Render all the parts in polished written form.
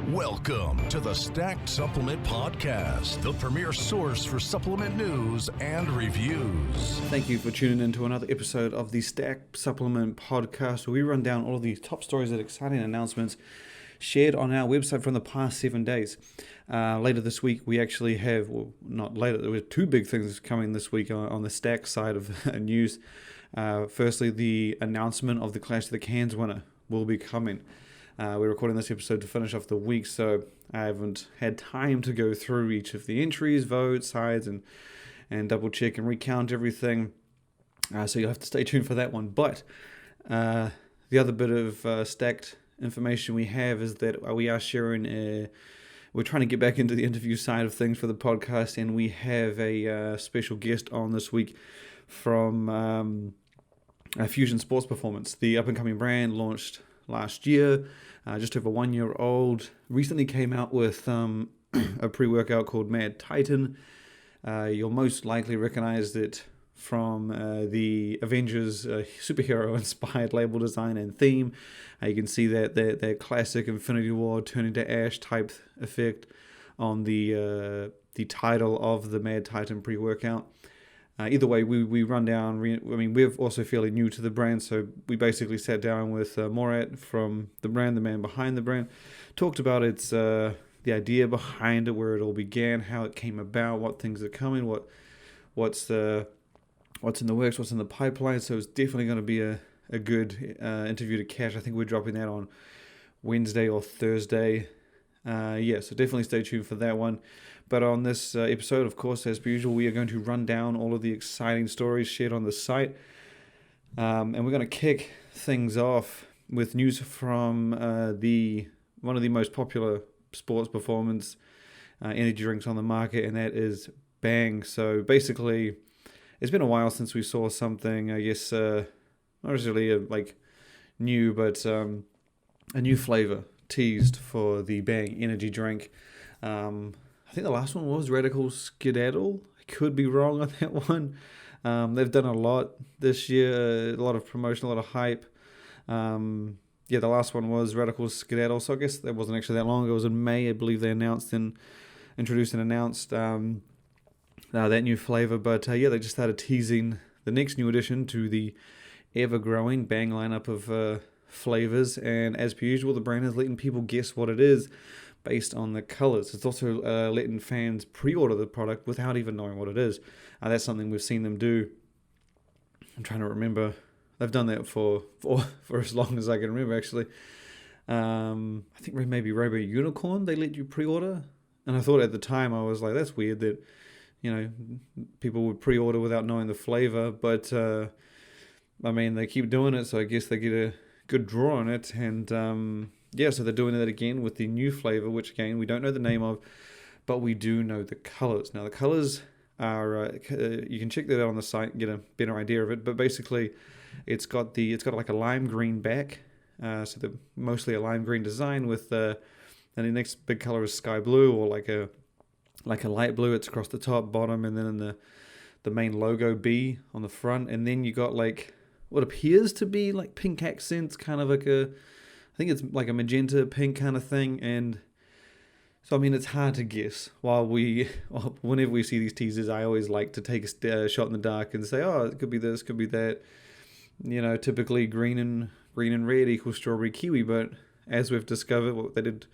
Welcome to the Stack Supplement Podcast, the premier source for supplement news and reviews. Thank you for tuning in to another episode of the Stack Supplement Podcast, where we run down all of the top stories and exciting announcements shared on our website from the past 7 days. Later this week, we actually have, well, not later, there were two big things coming this week on the Stack side of news. Firstly, the announcement of the Clash of the Cans winner will be coming. We're recording this episode to finish off the week, so I haven't had time to go through each of the entries, votes, sides, and double check and recount everything. So you'll have to stay tuned for that one. But the other bit of stacked information we have is that we are sharing we're trying to get back into the interview side of things for the podcast, and we have a special guest on this week from Fusion Sports Performance, the up-and-coming brand launched last year, just over 1 year old. Recently came out with a pre-workout called Mad Titan. You'll most likely recognize it from the Avengers superhero-inspired label design and theme. You can see that classic Infinity War turn into ash type effect on the title of the Mad Titan pre-workout. Either way, we run down. We're also fairly new to the brand, so we basically sat down with Morat from the brand, the man behind the brand, talked about its the idea behind it, where it all began, how it came about, what things are coming, what's in the works, what's in the pipeline. So it's definitely going to be a good interview to catch. I think we're dropping that on Wednesday or Thursday. So definitely stay tuned for that one. But on this episode, of course, as per usual, we are going to run down all of the exciting stories shared on the site. And we're going to kick things off with news from one of the most popular sports performance energy drinks on the market, and that is Bang. So basically, it's been a while since we saw something, I guess, not necessarily new, but a new flavor teased for the Bang energy drink. I think the last one was Radical Skedaddle. I could be wrong on that one. They've done a lot this year, a lot of promotion, a lot of hype. The last one was Radical Skedaddle, so I guess that wasn't actually that long ago. It was in May, I believe they introduced and announced that new flavor. But they just started teasing the next new addition to the ever-growing Bang lineup of flavors, and as per usual, the brand is letting people guess what it is based on the colors. It's also letting fans pre-order the product without even knowing what it is. That's something we've seen them do. I'm trying to remember. They've done that for as long as I can remember, actually. I think maybe Rainbow Unicorn, they let you pre-order. And I thought at the time, I was like, that's weird that, people would pre-order without knowing the flavor. But, they keep doing it, so I guess they get a good draw on it. And so they're doing that again with the new flavor, which again we don't know the name of, but we do know the colors. Now the colors are you can check that out on the site and get a better idea of it. But basically, it's got like a lime green back, so the mostly a lime green design with and the next big color is sky blue, or like a light blue. It's across the top, bottom, and then in the main logo B on the front, and then you got like what appears to be like pink accents, kind of like I think it's like a magenta pink kind of thing. And so, it's hard to guess. Whenever we see these teasers, I always like to take a shot in the dark and say, oh, it could be this, could be that. Typically green and red equals strawberry kiwi. But as we've discovered, what they did,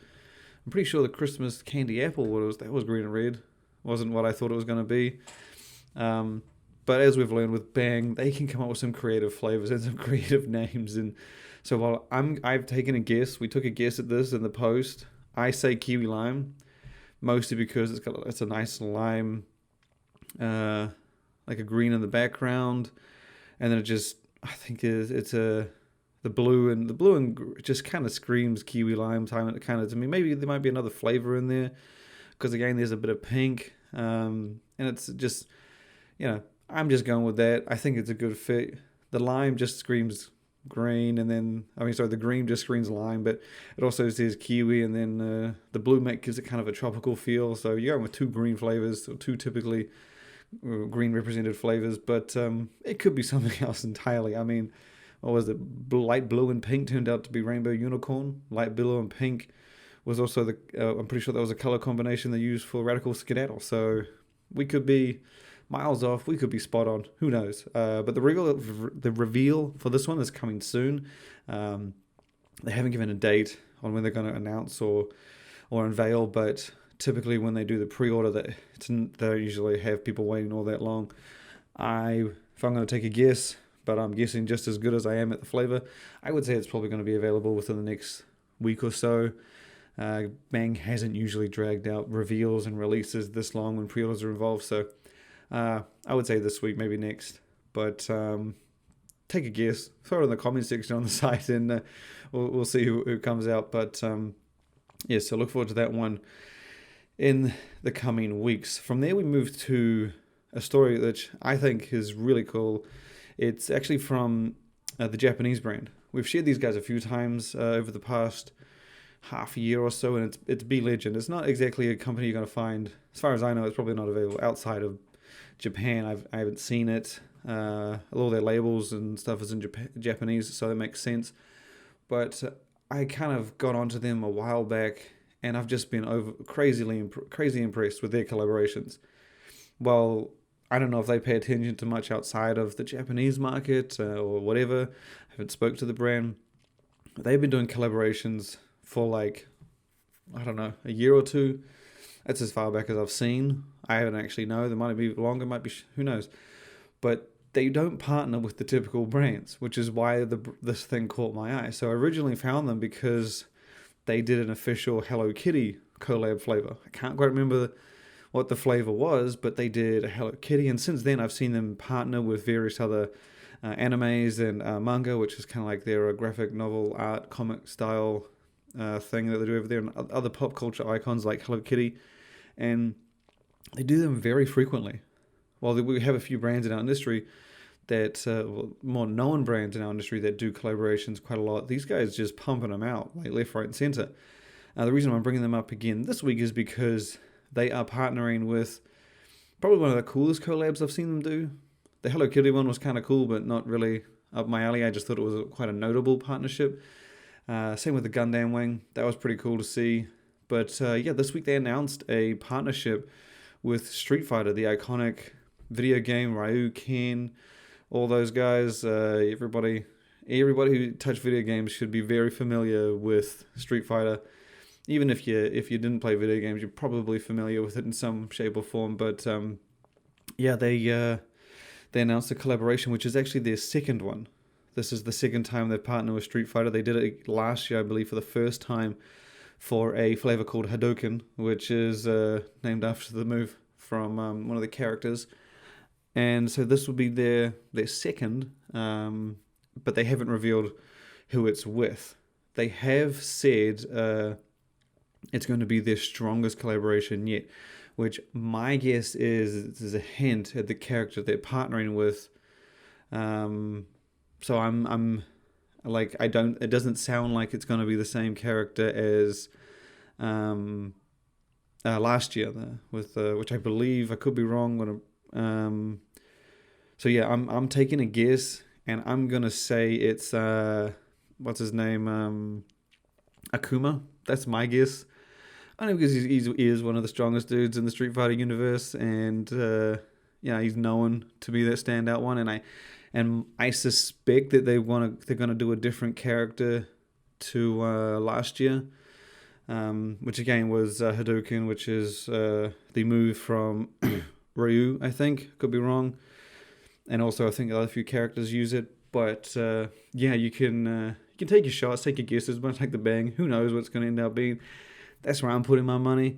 I'm pretty sure the Christmas candy apple, that was green and red. Wasn't what I thought it was going to be. But as we've learned with Bang, they can come up with some creative flavors and some creative names. And so while I've taken a guess, we took a guess at this in the post. I say kiwi lime, mostly because it's a nice lime, like a green in the background, and then I think the blue and just kind of screams kiwi lime time. Kind of to me, maybe there might be another flavor in there, because again there's a bit of pink, and it's just I'm just going with that. I think it's a good fit. The lime just screams green, and then the green just screams lime, but it also says kiwi, and then the blue gives it kind of a tropical feel. So you're going with two green flavors, or two typically green represented flavors, but it could be something else entirely. What was it? Light blue and pink turned out to be Rainbow Unicorn. Light blue and pink was also I'm pretty sure that was a color combination they used for Radical Skedaddle. So we could be miles off, we could be spot on. Who knows? But the reveal for this one is coming soon. They haven't given a date on when they're going to announce or unveil, but typically when they do the pre-order, they don't usually have people waiting all that long. If I'm going to take a guess, but I'm guessing just as good as I am at the flavor, I would say it's probably going to be available within the next week or so. Bang hasn't usually dragged out reveals and releases this long when pre-orders are involved, so I would say this week, maybe next. But take a guess, throw it in the comment section on the site, and we'll see who comes out. But so look forward to that one in the coming weeks. From there, we move to a story which I think is really cool. It's actually from the Japanese brand. We've shared these guys a few times over the past half a year or so, and it's Be Legend. It's not exactly a company you're going to find, as far as I know, it's probably not available outside of Japan. I haven't seen it. All their labels and stuff is in Japanese, so that makes sense. But I kind of got onto them a while back, and I've just been crazy impressed with their collaborations. Well, I don't know if they pay attention to much outside of the Japanese market or whatever. I haven't spoke to the brand. They've been doing collaborations for a year or two. That's as far back as I've seen. I haven't actually know. There might be longer, might be, who knows. But they don't partner with the typical brands, which is why this thing caught my eye. So I originally found them because they did an official Hello Kitty collab flavor. I can't quite remember what the flavor was, but they did a Hello Kitty, and since then I've seen them partner with various other animes and manga, which is kind of like their graphic novel art comic style thing that they do over there, and other pop culture icons like Hello Kitty, and they do them very frequently. While we have a few brands in our industry that, more known brands in our industry that do collaborations quite a lot, these guys just pumping them out like left, right, and center. The reason I'm bringing them up again this week is because they are partnering with probably one of the coolest collabs I've seen them do. The Hello Kitty one was kind of cool, but not really up my alley. I just thought it was quite a notable partnership. Same with the Gundam Wing. That was pretty cool to see. But this week they announced a partnership with Street Fighter, the iconic video game, Ryu, Ken, all those guys. Everybody who touched video games should be very familiar with Street Fighter. Even if you didn't play video games, you're probably familiar with it in some shape or form. But they announced a collaboration, which is actually their second one. This is the second time they've partnered with Street Fighter. They did it last year, I believe, for the first time for a flavor called Hadouken, which is named after the move from one of the characters. And so this will be their second, but they haven't revealed who it's with. They have said it's going to be their strongest collaboration yet, which my guess is a hint at the character they're partnering with. So I'm like, it doesn't sound like it's going to be the same character as last year with which I believe, I could be wrong. I'm taking a guess, and I'm going to say it's what's his name, Akuma. That's my guess. I know because he is one of the strongest dudes in the Street Fighter universe, and he's known to be that standout one. And I suspect that they're going to do a different character to last year, which again was Hadouken, which is the move from Ryu. I think, could be wrong, and also I think other few characters use it. But you can take your shots, take your guesses, but take the bang. Who knows what's going to end up being? That's where I'm putting my money.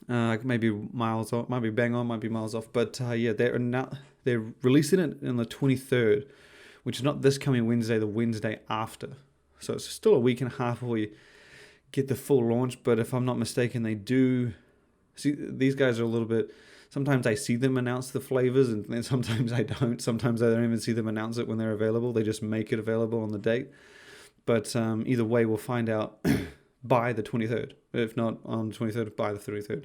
Maybe miles off, might be bang on, might be miles off. But they're releasing it on the 23rd, which is not this coming Wednesday, the Wednesday after. So it's still a week and a half before you get the full launch. But if I'm not mistaken, they do. See, these guys are a little bit. Sometimes I see them announce the flavors, and then sometimes I don't. Sometimes I don't even see them announce it when they're available. They just make it available on the date. But either way, we'll find out by the 23rd. If not on the 23rd, by the 33rd.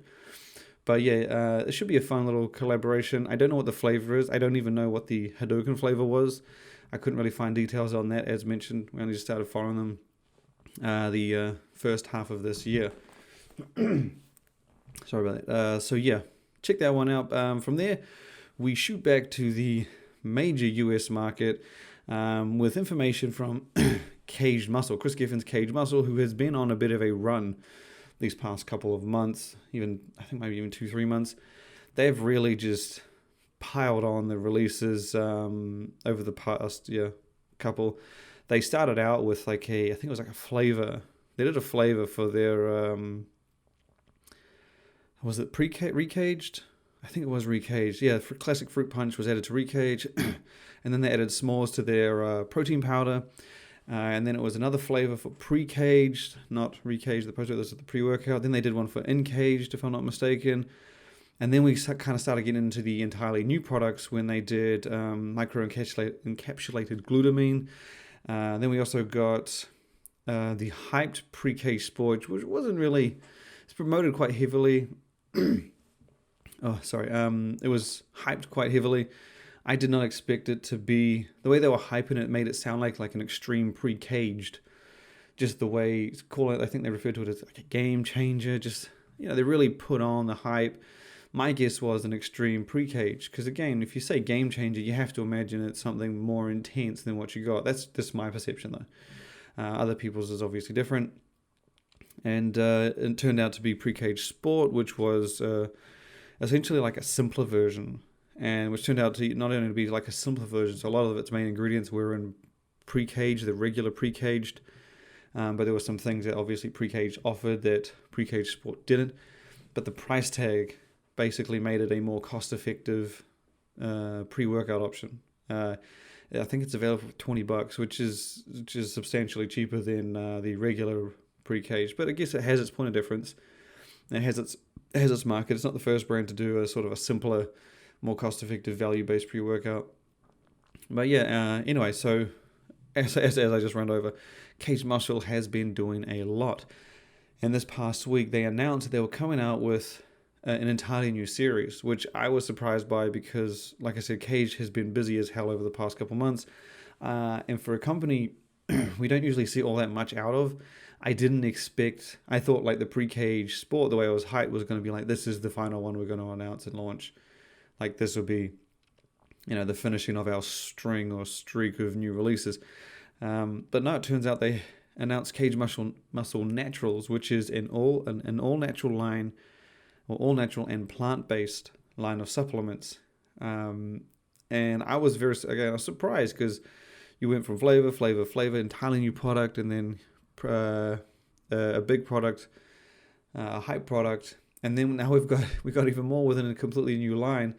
But it should be a fun little collaboration. I don't know what the flavor is. I don't even know what the Hadouken flavor was. I couldn't really find details on that, as mentioned. We only just started following them the first half of this year. Sorry about that. So yeah, check that one out. From there, we shoot back to the major US market with information from Caged Muscle, Chris Giffin's Caged Muscle, who has been on a bit of a run these past couple of months, I think maybe even 2-3 months. They've really just piled on the releases over the past couple. They started out with I think it was like a flavor. They did a flavor for their was it recaged? I think it was recaged. Yeah, classic fruit punch was added to recage, and then they added s'mores to their protein powder. And then it was another flavor for pre-caged, not recaged, this is the pre-workout. Then they did one for in-caged, if I'm not mistaken. And then we kind of started getting into the entirely new products when they did micro-encapsulated glutamine. Then we also got the hyped pre-caged sport, which wasn't really, it's promoted quite heavily. It was hyped quite heavily. I did not expect it to be, the way they were hyping it made it sound like an extreme pre-caged, just the way, I think they referred to it as like a game changer, just, they really put on the hype. My guess was an extreme pre-cage, because again, if you say game changer, you have to imagine it's something more intense than what you got. That's just my perception though. Other people's is obviously different. And it turned out to be pre-cage sport, which was essentially like a simpler version, and which turned out to not only be like a simpler version, so a lot of its main ingredients were in pre-cage, the regular pre-caged, but there were some things that obviously pre-caged offered that pre-cage sport didn't. But the price tag basically made it a more cost-effective pre-workout option. I think it's available for $20, which is substantially cheaper than the regular pre-caged. But I guess it has its point of difference. It has its market. It's not the first brand to do a sort of a simpler, more cost-effective, value-based pre-workout. But yeah, anyway, so as I just ran over, Caged Muscle has been doing a lot. And this past week, they announced they were coming out with an entirely new series, which I was surprised by because, like I said, Cage has been busy as hell over the past couple months. And for a company we don't usually see all that much out of, I thought like the pre-cage sport, the way it was hyped, was going to be like, this is the final one we're going to announce and launch. Like this will be, the finishing of our string or streak of new releases. But no, it turns out they announced Cage Muscle Naturals, which is an all natural line, or all natural and plant-based line of supplements. And I was I was surprised because you went from flavor, entirely new product, and then a big product, a hype product, and then now we got even more within a completely new line.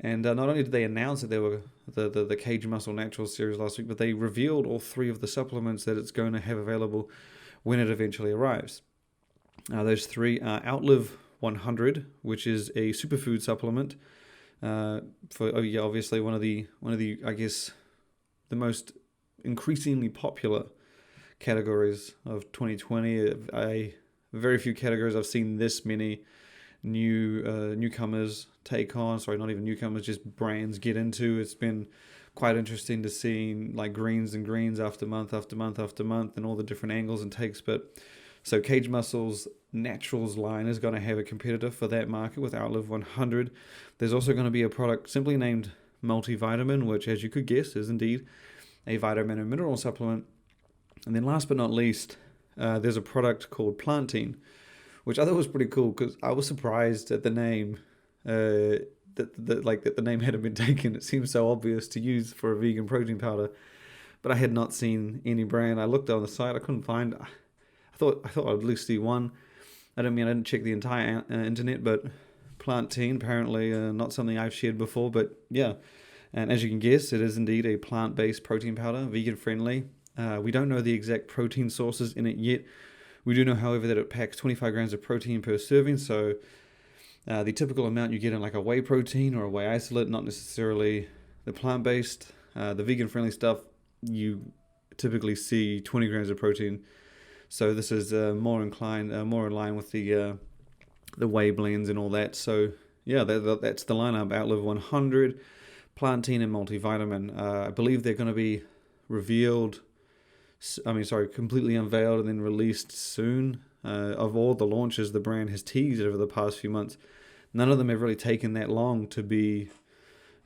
And not only did they announce that they were the Cage Muscle Naturals series last week, but they revealed all 3 of the supplements that it's going to have available when it eventually arrives. Those 3 are Outlive 100, which is a superfood supplement obviously one of the I guess the most increasingly popular categories of 2020. Very few categories I've seen this many newcomers take on. Sorry, not even newcomers, just brands get into. It's been quite interesting to see like greens after month after month after month, and all the different angles and takes. But so Cage Muscle's Naturals line is going to have a competitor for that market with Outlive 100. There's also going to be a product simply named Multivitamin, which, as you could guess, is indeed a vitamin and mineral supplement. And then last but not least, there's a product called Plantain, which I thought was pretty cool because I was surprised at the name, that the name hadn't been taken. It seems so obvious to use for a vegan protein powder, but I had not seen any brand. I looked on the site, I couldn't find. I thought I'd at least see one. I didn't check the entire internet, but Plantain apparently not something I've shared before, but yeah. And as you can guess, it is indeed a plant-based protein powder, vegan friendly. We don't know the exact protein sources in it yet. We do know, however, that it packs 25 grams of protein per serving, so the typical amount you get in like a whey protein or a whey isolate, not necessarily the plant-based. The vegan-friendly stuff, you typically see 20 grams of protein. So this is more in line with the whey blends and all that. So yeah, that's the lineup: Outlive 100, Plantain, and Multivitamin. I believe they're going to be revealed completely unveiled and then released soon. Of all the launches the brand has teased over the past few months, none of them have really taken that long to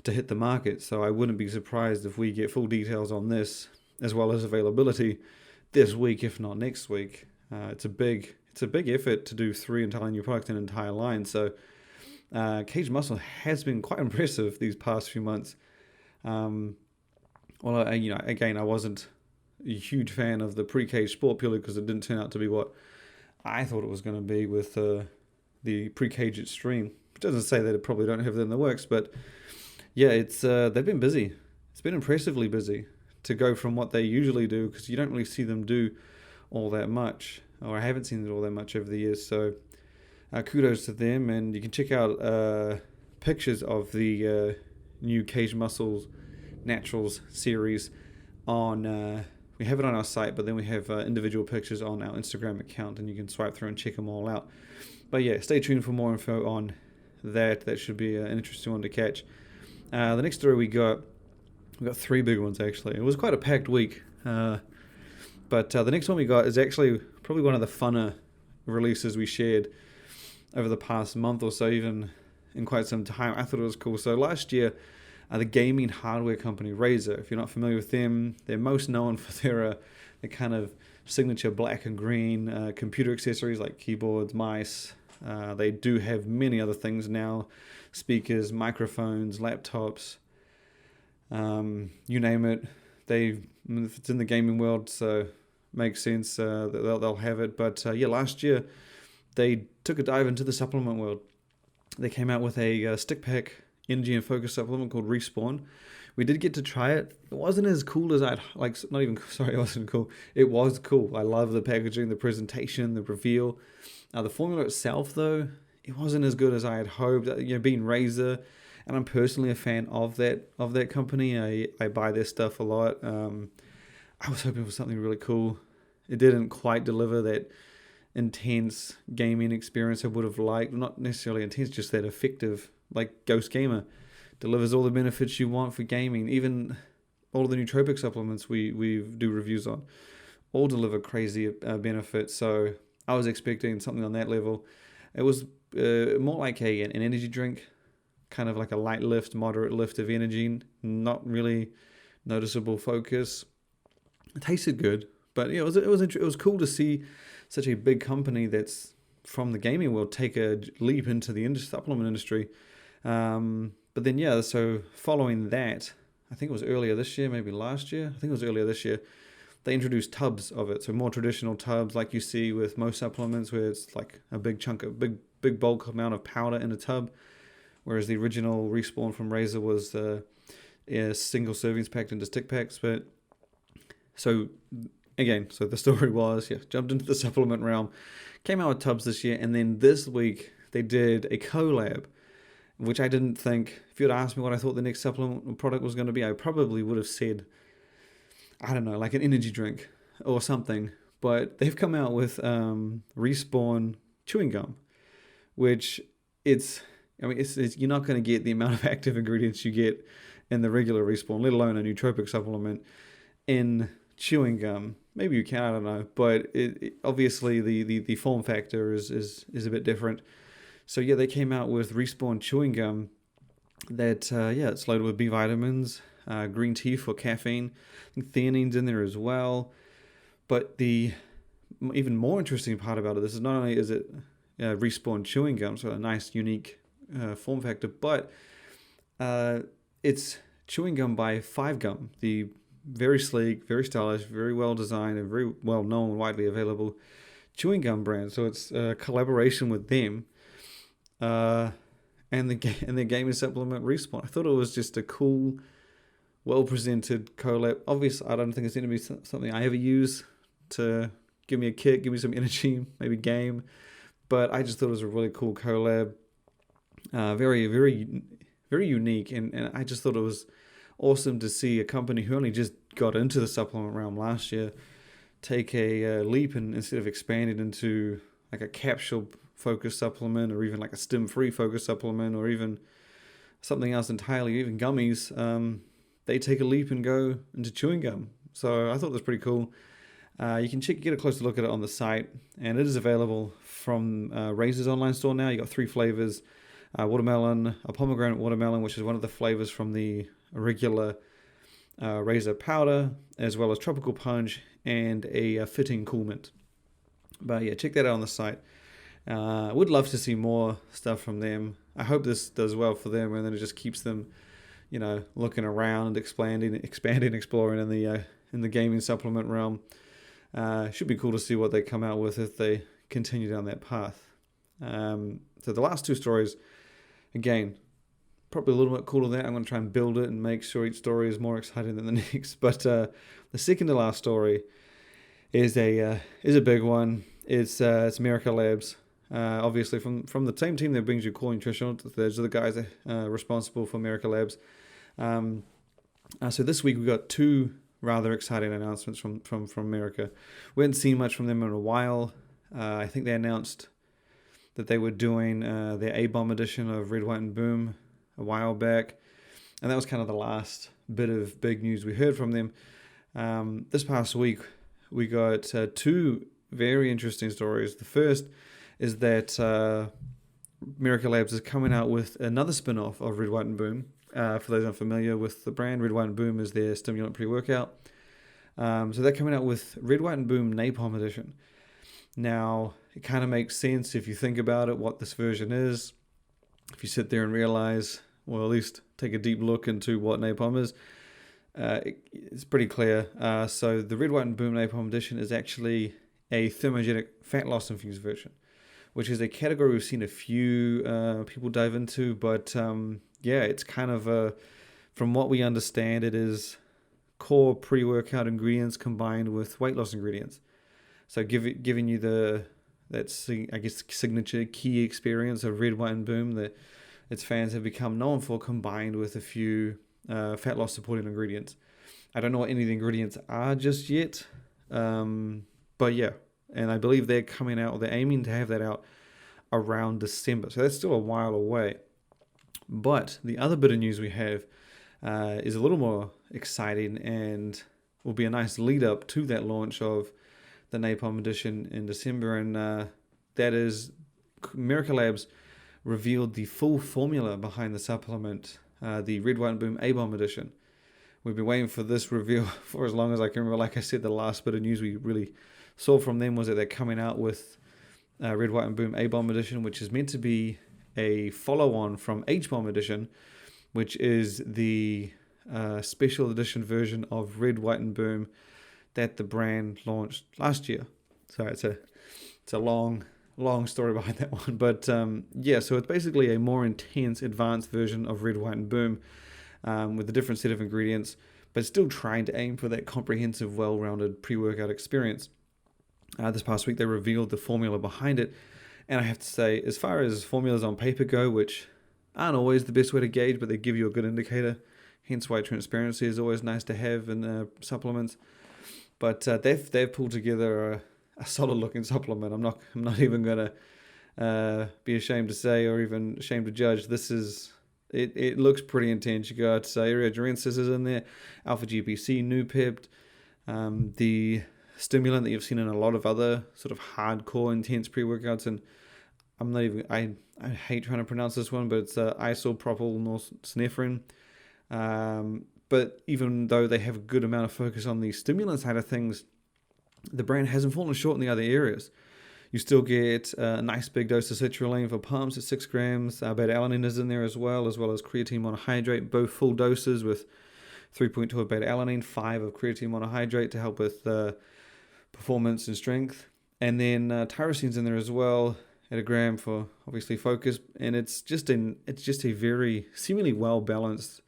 hit the market. So I wouldn't be surprised if we get full details on this as well as availability this week, if not next week. It's a big effort to do 3 entirely new products in an entire line. So Cage Muscle has been quite impressive these past few months. I wasn't a huge fan of the pre-cage sport purely because it didn't turn out to be what I thought it was going to be with the pre-cage extreme. It doesn't say that it probably don't have that in the works, but yeah, it's they've been busy. It's been impressively busy to go from what they usually do, because you don't really see them do all that much, or I haven't seen it all that much over the years. So kudos to them, and you can check out pictures of the new Cage Muscles Naturals series on. We have it on our site, but then we have individual pictures on our Instagram account, and you can swipe through and check them all out. But yeah, stay tuned for more info on that. That should be an interesting one to catch. The next story we got 3 big ones actually. It was quite a packed week, but the next one we got is actually probably one of the funner releases we shared over the past month or so, even in quite some time. I thought it was cool. So last year, the gaming hardware company Razer, if you're not familiar with them, they're most known for their kind of signature black and green computer accessories like keyboards, mice. They do have many other things now: speakers, microphones, laptops, you name it. If it's in the gaming world, so makes sense that they'll have it. But last year they took a dive into the supplement world. They came out with a stick pack energy and focus supplement called Respawn. We did get to try it. It wasn't as cool as it wasn't cool. It was cool. I love the packaging, the presentation, the reveal. The formula itself, though, it wasn't as good as I had hoped. Being Razer, and I'm personally a fan of that company. I buy their stuff a lot. I was hoping for something really cool. It didn't quite deliver that intense gaming experience I would have liked. Not necessarily intense, just that effective, like Ghost Gamer delivers all the benefits you want for gaming. Even all of the nootropic supplements we do reviews on all deliver crazy benefits. So I was expecting something on that level. It was more like an energy drink, kind of like a light lift, moderate lift of energy, not really noticeable focus. It tasted good, but it was cool to see such a big company that's from the gaming world take a leap into the supplement industry. But then, so following that, I think it was earlier this year, maybe last year. I think it was earlier this year. They introduced tubs of it, so more traditional tubs like you see with most supplements, where it's like a big chunk of big bulk amount of powder in a tub, whereas the original Respawn from Razer was single servings packed into stick packs. But so the story was, jumped into the supplement realm, came out with tubs this year, and then this week they did a collab, which I didn't think. If you had asked me what I thought the next supplement product was going to be, I probably would have said, I don't know, like an energy drink or something. But they've come out with Respawn chewing gum, which you're not going to get the amount of active ingredients you get in the regular Respawn, let alone a nootropic supplement, in chewing gum. Maybe you can, I don't know. But obviously the form factor is a bit different. So they came out with Respawn chewing gum that, it's loaded with B vitamins, green tea for caffeine. I think theanine's in there as well. But the even more interesting part about it, this is not only is it Respawn chewing gum, so a nice, unique form factor, but it's chewing gum by 5Gum, the very sleek, very stylish, very well designed, and very well known, widely available chewing gum brand. So it's a collaboration with them. And the gaming supplement Respawn. I thought it was just a cool, well-presented collab. Obviously, I don't think it's going to be something I ever use to give me a kick, give me some energy, maybe game. But I just thought it was a really cool collab. Very, very, very unique. And I just thought it was awesome to see a company who only just got into the supplement realm last year take a leap and instead of expanding into like a capsule focused supplement, or even like a stim-free focused supplement, or even something else entirely, even gummies, they take a leap and go into chewing gum. So I thought that was pretty cool. You can get a closer look at it on the site, and it is available from Razor's online store now. You got 3 flavors: watermelon, a pomegranate watermelon, which is one of the flavors from the regular Razor powder, as well as tropical punch and a fitting cool mint. But yeah, check that out on the site. Would love to see more stuff from them. I hope this does well for them, and then it just keeps them, looking around and expanding, exploring in the gaming supplement realm. Should be cool to see what they come out with if they continue down that path. So the last 2 stories, again, probably a little bit cooler than that. I'm going to try and build it and make sure each story is more exciting than the next. But the second to last story is a big one. It's Miracle Labs. Obviously from the same team that brings you core nutrition. Those are the guys that are responsible for Miracle Labs. So this week we got 2 rather exciting announcements from America. We hadn't seen much from them in a while. I think they announced that they were doing their A-Bomb edition of Red, White, and Boom a while back, and that was kind of the last bit of big news we heard from them. This past week, we got 2 very interesting stories. The first is that Miracle Labs is coming out with another spin-off of Red, White, and Boom. For those unfamiliar with the brand, Red, White, and Boom is their stimulant pre-workout. So they're coming out with Red, White, and Boom Napalm Edition. Now, it kind of makes sense if you think about it, what this version is. If you sit there and realize, well, at least take a deep look into what napalm is, it's pretty clear. So the Red, White, and Boom Napalm Edition is actually a thermogenic fat loss infused version, which is a category we've seen a few people dive into, but it's kind of from what we understand, it is core pre-workout ingredients combined with weight loss ingredients. So giving you signature key experience of Red, White, and Boom that its fans have become known for, combined with a few fat loss supporting ingredients. I don't know what any of the ingredients are just yet, but yeah, and I believe they're coming out, or they're aiming to have that out around December. So that's still a while away. But the other bit of news we have is a little more exciting and will be a nice lead up to that launch of the Napalm Edition in December, and that is Miracle Labs revealed the full formula behind the supplement, the Red, White, and Boom A-Bomb Edition. We've been waiting for this reveal for as long as I can remember. Like I said, the last bit of news we really saw from them was that they're coming out with Red, White, and Boom A-Bomb Edition, which is meant to be a follow-on from H-Bomb Edition, which is the special edition version of Red, White, and Boom that the brand launched last year. So it's a long story behind that one. But so it's basically a more intense, advanced version of Red, White, and Boom with a different set of ingredients, but still trying to aim for that comprehensive, well-rounded pre-workout experience. This past week, they revealed the formula behind it. And I have to say, as far as formulas on paper go, which aren't always the best way to gauge, but they give you a good indicator, hence why transparency is always nice to have in supplements. But they've pulled together a solid-looking supplement. I'm not even going to be ashamed to say, or even ashamed to judge. It looks pretty intense. You got Aerodrensis is in there, Alpha GPC, Nupept, the stimulant that you've seen in a lot of other sort of hardcore, intense pre-workouts, and I hate trying to pronounce this one, but it's isopropyl norepinephrine. But even though they have a good amount of focus on the stimulant side of things, the brand hasn't fallen short in the other areas. You still get a nice big dose of citrulline for pumps at 6 grams. Beta-alanine is in there as well as creatine monohydrate, both full doses with 3.2 of beta-alanine, 5 of creatine monohydrate to help with performance and strength. And then tyrosine's in there as well at 1 gram for obviously focus. And it's just a very seemingly well-balanced,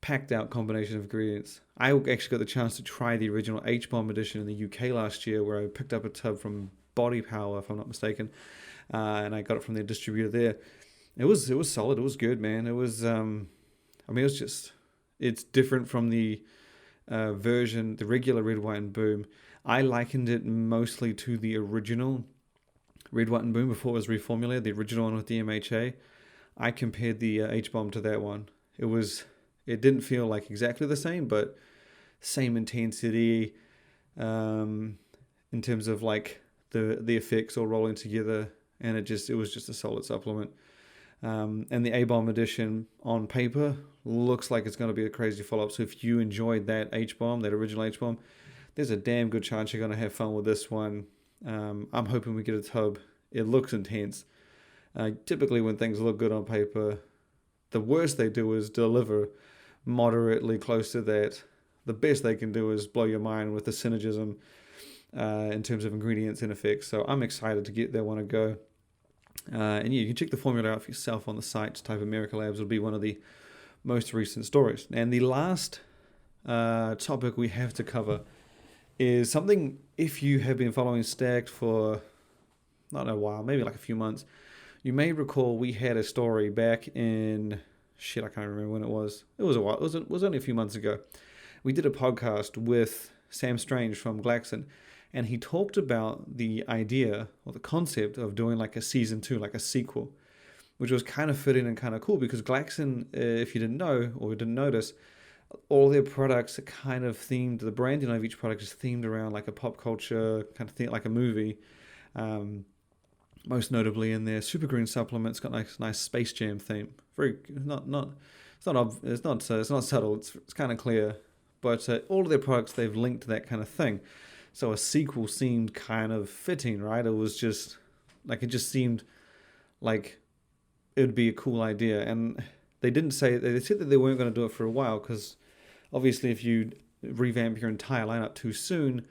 packed out combination of ingredients. I actually got the chance to try the original H-Bomb edition in the UK last year, where I picked up a tub from Body Power, if I'm not mistaken, and I got it from their distributor there. It was solid. It was good, man. It was it's different from the version, the regular Red, White, and Boom. I likened it mostly to the original Red, White, and Boom before it was reformulated, the original one with DMHA. I compared the H-Bomb to that one. It didn't feel like exactly the same, but same intensity, in terms of like the effects all rolling together, and it was just a solid supplement. And the A-Bomb edition on paper looks like it's going to be a crazy follow-up. So if you enjoyed that H-Bomb, that original H-Bomb, there's a damn good chance you're going to have fun with this one. I'm hoping we get a tub. It looks intense. Typically when things look good on paper, the worst they do is deliver moderately close to that. The best they can do is blow your mind with the synergism in terms of ingredients and effects. So I'm excited to get that one a go. And yeah, you can check the formula out for yourself on the site. Type America Labs will be one of the most recent stories. And the last topic we have to cover is something, if you have been following Stacked for not a while, maybe like a few months, you may recall we had a story back in, I can't remember when it was. It was a while. It was only a few months ago. We did a podcast with Sam Strange from Glaxon, and he talked about the idea or the concept of doing like a season 2, like a sequel, which was kind of fitting and kind of cool because Glaxon, if you didn't know or didn't notice, all their products are kind of themed, the branding of each product is themed around like a pop culture kind of thing, like a movie. Most notably in their Super Green supplement, it's got nice Space Jam theme. It's not subtle. It's kind of clear, but all of their products, they've linked to that kind of thing. So a sequel seemed kind of fitting, right? It just seemed like it would be a cool idea. And they said that they weren't going to do it for a while because obviously if you revamp your entire lineup too soon,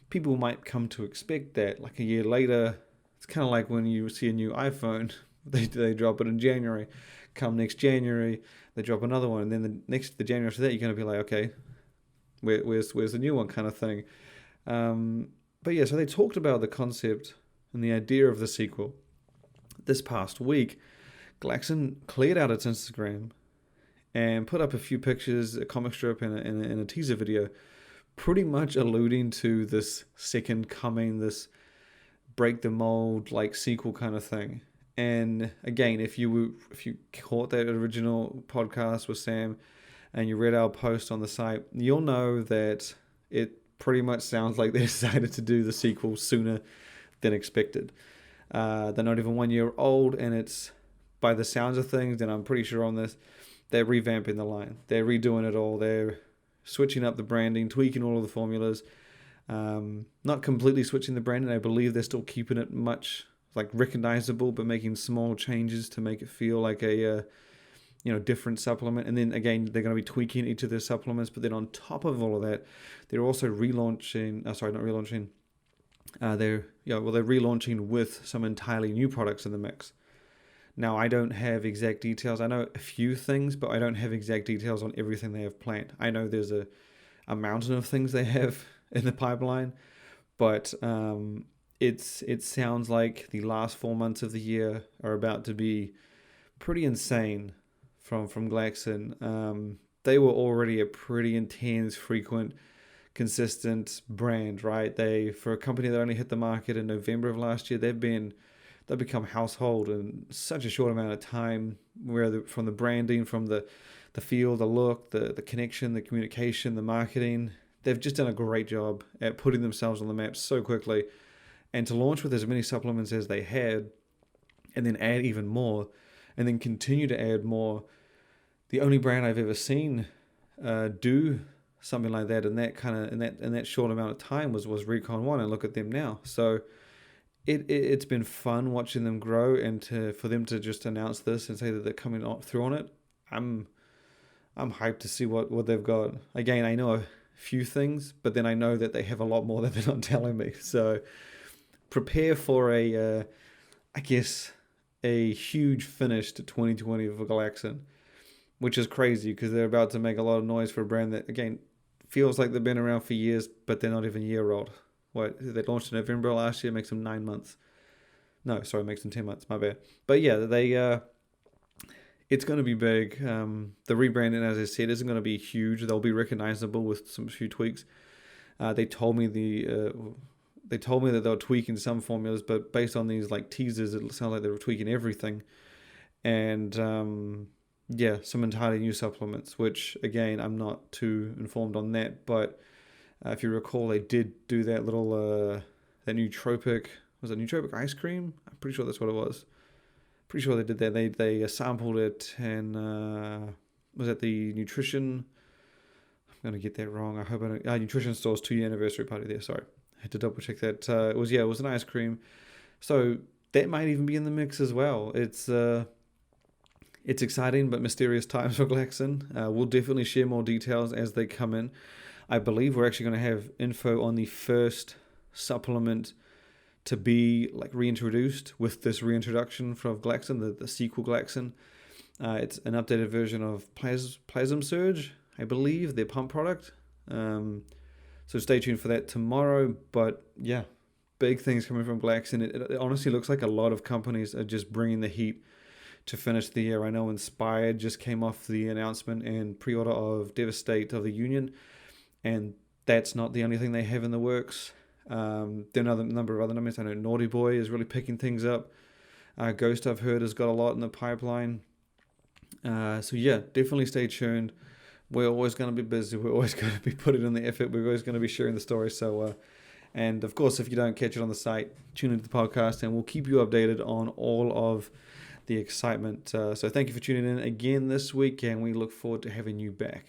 people might come to expect that. Like a year later, it's kind of like when you see a new iPhone, they drop it in January. Come next January, they drop another one, and then the January after that, you're going to be like, okay, where's the new one kind of thing. But yeah, so they talked about the concept and the idea of the sequel. This past week, Glaxon cleared out its Instagram and put up a few pictures, a comic strip and a teaser video, pretty much alluding to this second coming, this break the mold like sequel kind of thing. And again, if you caught that original podcast with Sam and you read our post on the site, you'll know that it pretty much sounds like they decided to do the sequel sooner than expected. They're not even 1 year old, and it's, by the sounds of things, and I'm pretty sure on this, they're revamping the line. They're redoing it all. They're switching up the branding, tweaking all of the formulas. Not completely switching the branding. I believe they're still keeping it much like recognizable, but making small changes to make it feel like a different supplement. And then again, they're going to be tweaking each of their supplements. But then on top of all of that, they're also relaunching. They're relaunching with some entirely new products in the mix. Now, I don't have exact details. I know a few things, but I don't have exact details on everything they have planned. I know there's a mountain of things they have in the pipeline, but it sounds like the last 4 months of the year are about to be pretty insane from Glaxon. They were already a pretty intense, frequent, consistent brand, right? For a company that only hit the market in November of last year, they've become household in such a short amount of time, from the branding, from the feel, the look, the connection, the communication, the marketing. They've just done a great job at putting themselves on the map so quickly. And to launch with as many supplements as they had, and then add even more, and then continue to add more. The only brand I've ever seen do something like that in that short amount of time was Recon One, and look at them now. So it's been fun watching them grow, and for them to just announce this and say that they're coming through on it. I'm hyped to see what they've got. Again, I know a few things, but then I know that they have a lot more that they're not telling me. So prepare for a huge finish to 2020 for Glaxon, which is crazy because they're about to make a lot of noise for a brand that, again, feels like they've been around for years, but they're not even a year old. They launched in November last year, makes them 9 months. No, sorry, makes them 10 months, my bad. But yeah, it's going to be big. The rebranding, as I said, isn't going to be huge. They'll be recognizable with some few tweaks. They told me that they were tweaking some formulas, but based on these like teases, it sounds like they were tweaking everything. And some entirely new supplements, which again, I'm not too informed on that, but If you recall, they did do that little that nootropic, was it nootropic ice cream? I'm pretty sure that's what it was. Pretty sure they did that. They sampled it, and was it the nutrition? I'm gonna get that wrong. I hope I don't. Nutrition Store's 2-year anniversary party there. Sorry, I had to double check that. It was an ice cream. So that might even be in the mix as well. It's exciting but mysterious times for Glaxon. We'll definitely share more details as they come in. I believe we're actually going to have info on the first supplement to be like reintroduced with this reintroduction from Glaxon, the sequel Glaxon. It's an updated version of Plasm Surge, I believe, their pump product. So stay tuned for that tomorrow. But yeah, big things coming from Glaxon. It honestly looks like a lot of companies are just bringing the heat to finish the year. I know Inspired just came off the announcement and pre-order of Devastate of the Union, and that's not the only thing they have in the works. There are a number of other numbers. I know Naughty Boy is really picking things up. Ghost, I've heard, has got a lot in the pipeline. So yeah, definitely stay tuned. We're always going to be busy. We're always going to be putting in the effort. We're always going to be sharing the story. So, and of course, if you don't catch it on the site, tune into the podcast, and we'll keep you updated on all of the excitement. So thank you for tuning in again this week, and we look forward to having you back.